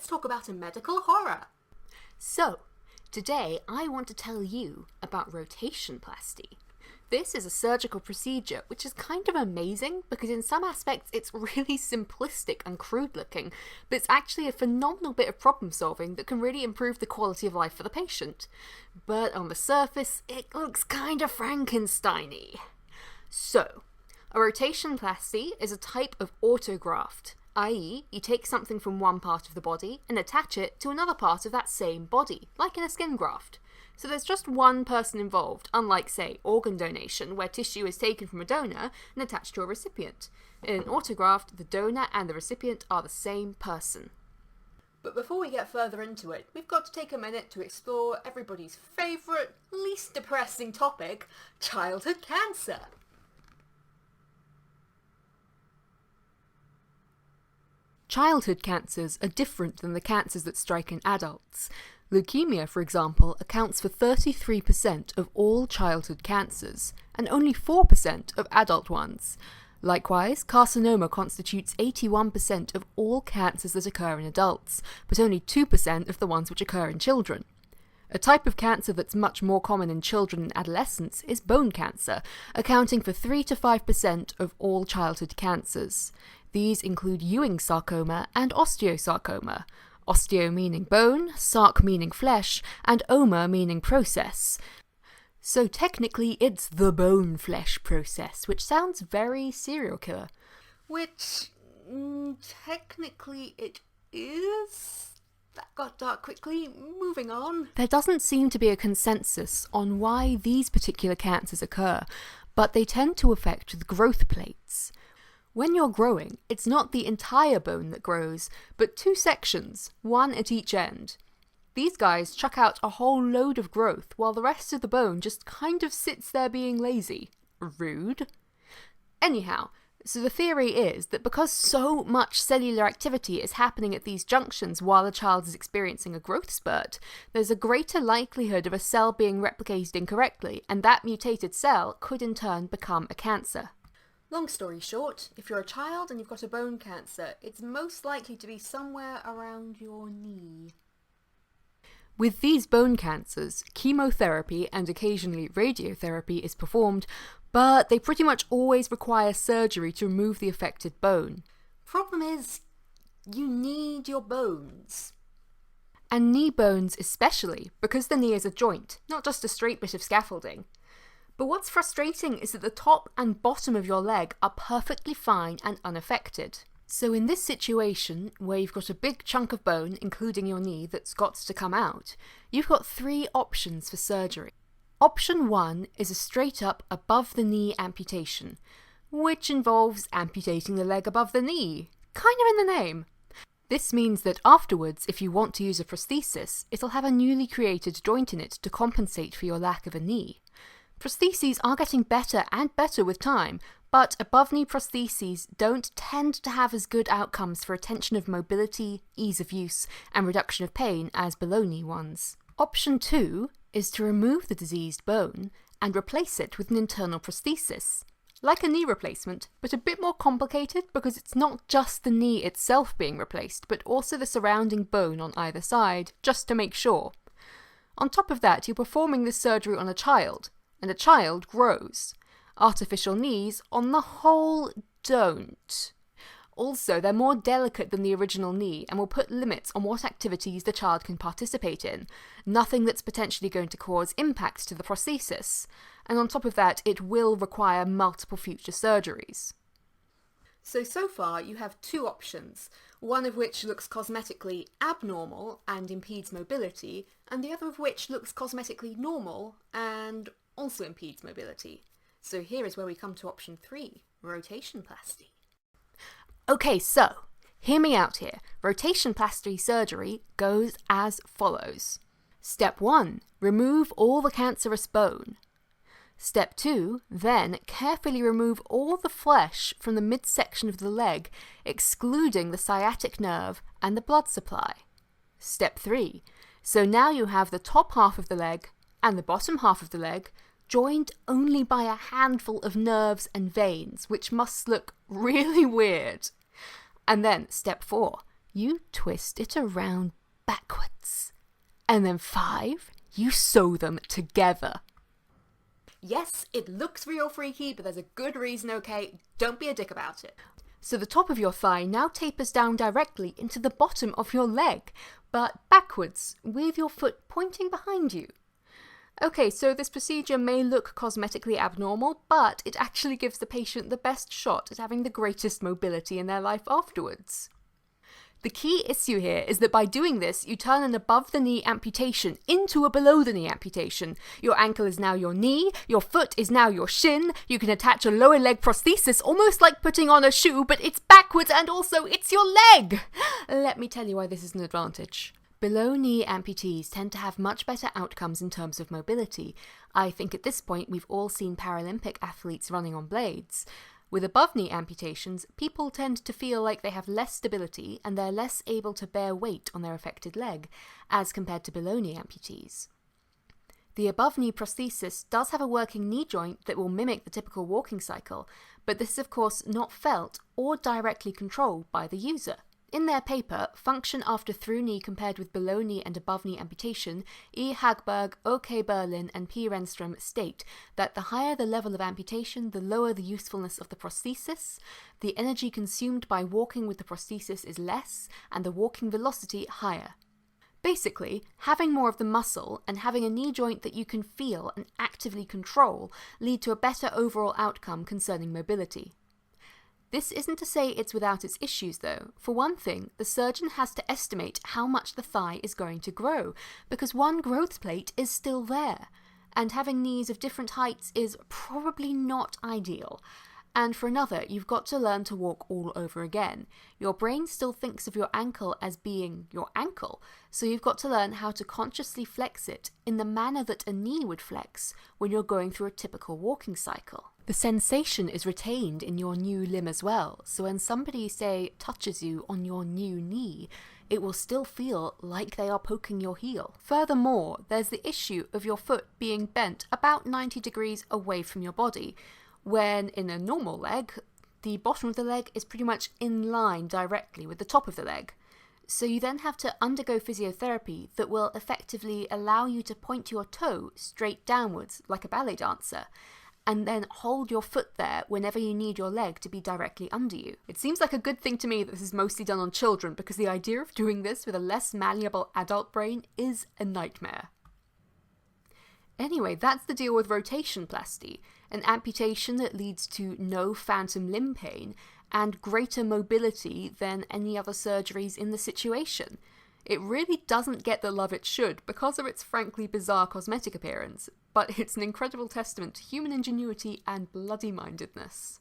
let's talk about a medical horror. So, today I want to tell you about rotationplasty. This is a surgical procedure which is kind of amazing because in some aspects it's really simplistic and crude looking, but it's actually a phenomenal bit of problem solving that can really improve the quality of life for the patient. But on the surface, it looks kind of Frankenstein-y. So, a rotationplasty is a type of autograft, i.e. you take something from one part of the body and attach it to another part of that same body, like in a skin graft. So there's just one person involved, unlike, say, organ donation, where tissue is taken from a donor and attached to a recipient. In an autograft, the donor and the recipient are the same person. But before we get further into it, we've got to take a minute to explore everybody's favourite, least depressing topic, childhood cancer. Childhood cancers are different than the cancers that strike in adults. Leukemia, for example, accounts for 33% of all childhood cancers, and only 4% of adult ones. Likewise, carcinoma constitutes 81% of all cancers that occur in adults, but only 2% of the ones which occur in children. A type of cancer that's much more common in children and adolescents is bone cancer, accounting for 3 to 5% of all childhood cancers. These include Ewing sarcoma and osteosarcoma. Osteo meaning bone, sarc meaning flesh, and oma meaning process. So technically it's the bone-flesh process, which sounds very serial killer. Which, technically it is? That got dark quickly. Moving on. There doesn't seem to be a consensus on why these particular cancers occur, but they tend to affect the growth plates. When you're growing, it's not the entire bone that grows, but two sections, one at each end. These guys chuck out a whole load of growth while the rest of the bone just kind of sits there being lazy. Rude. Anyhow, so the theory is that because so much cellular activity is happening at these junctions while a child is experiencing a growth spurt, there's a greater likelihood of a cell being replicated incorrectly, and that mutated cell could in turn become a cancer. Long story short, if you're a child and you've got a bone cancer, it's most likely to be somewhere around your knee. With these bone cancers, chemotherapy and occasionally radiotherapy is performed, but they pretty much always require surgery to remove the affected bone. Problem is, you need your bones. And knee bones especially, because the knee is a joint, not just a straight bit of scaffolding. But what's frustrating is that the top and bottom of your leg are perfectly fine and unaffected. So in this situation, where you've got a big chunk of bone, including your knee, that's got to come out, you've got three options for surgery. Option 1 is a straight up above the knee amputation, which involves amputating the leg above the knee, kind of in the name. This means that afterwards, if you want to use a prosthesis, it'll have a newly created joint in it to compensate for your lack of a knee. Prostheses are getting better and better with time, but above-knee prostheses don't tend to have as good outcomes for retention of mobility, ease of use, and reduction of pain as below-knee ones. Option 2 is to remove the diseased bone and replace it with an internal prosthesis. Like a knee replacement, but a bit more complicated because it's not just the knee itself being replaced, but also the surrounding bone on either side, just to make sure. On top of that, you're performing this surgery on a child, and a child grows. Artificial knees, on the whole, don't. Also, they're more delicate than the original knee and will put limits on what activities the child can participate in, nothing that's potentially going to cause impacts to the prosthesis. And on top of that, it will require multiple future surgeries. So far you have two options, one of which looks cosmetically abnormal and impedes mobility, and the other of which looks cosmetically normal and also impedes mobility. So here is where we come to option 3, rotationplasty. Okay, so, hear me out here. Rotationplasty surgery goes as follows. Step 1, remove all the cancerous bone. Step 2, then carefully remove all the flesh from the midsection of the leg, excluding the sciatic nerve and the blood supply. Step 3, so now you have the top half of the leg and the bottom half of the leg joined only by a handful of nerves and veins, which must look really weird. And then, step 4, You twist it around backwards. And then 5, you sew them together. Yes, it looks real freaky, but there's a good reason, okay? Don't be a dick about it. So the top of your thigh now tapers down directly into the bottom of your leg, but backwards, with your foot pointing behind you. Okay, so this procedure may look cosmetically abnormal, but it actually gives the patient the best shot at having the greatest mobility in their life afterwards. The key issue here is that by doing this, you turn an above-the-knee amputation into a below-the-knee amputation. Your ankle is now your knee, your foot is now your shin, you can attach a lower leg prosthesis almost like putting on a shoe, but it's backwards and also it's your leg! Let me tell you why this is an advantage. Below-knee amputees tend to have much better outcomes in terms of mobility. I think at this point we've all seen Paralympic athletes running on blades. With above-knee amputations, people tend to feel like they have less stability and they're less able to bear weight on their affected leg, as compared to below-knee amputees. The above-knee prosthesis does have a working knee joint that will mimic the typical walking cycle, but this is of course not felt or directly controlled by the user. In their paper, Function After Through Knee Compared with Below Knee and Above Knee Amputation, E. Hagberg, O.K. Berlin and P. Renstrom state that the higher the level of amputation, the lower the usefulness of the prosthesis, the energy consumed by walking with the prosthesis is less, and the walking velocity higher. Basically, having more of the muscle and having a knee joint that you can feel and actively control lead to a better overall outcome concerning mobility. This isn't to say it's without its issues though. For one thing, the surgeon has to estimate how much the thigh is going to grow, because one growth plate is still there, and having knees of different heights is probably not ideal. And for another, you've got to learn to walk all over again. Your brain still thinks of your ankle as being your ankle, so you've got to learn how to consciously flex it in the manner that a knee would flex when you're going through a typical walking cycle. The sensation is retained in your new limb as well, so when somebody, say, touches you on your new knee, it will still feel like they are poking your heel. Furthermore, there's the issue of your foot being bent about 90 degrees away from your body, when in a normal leg, the bottom of the leg is pretty much in line directly with the top of the leg. So you then have to undergo physiotherapy that will effectively allow you to point your toe straight downwards like a ballet dancer, and then hold your foot there whenever you need your leg to be directly under you. It seems like a good thing to me that this is mostly done on children, because the idea of doing this with a less malleable adult brain is a nightmare. Anyway, that's the deal with rotationplasty, an amputation that leads to no phantom limb pain and greater mobility than any other surgeries in the situation. It really doesn't get the love it should because of its frankly bizarre cosmetic appearance, but it's an incredible testament to human ingenuity and bloody-mindedness.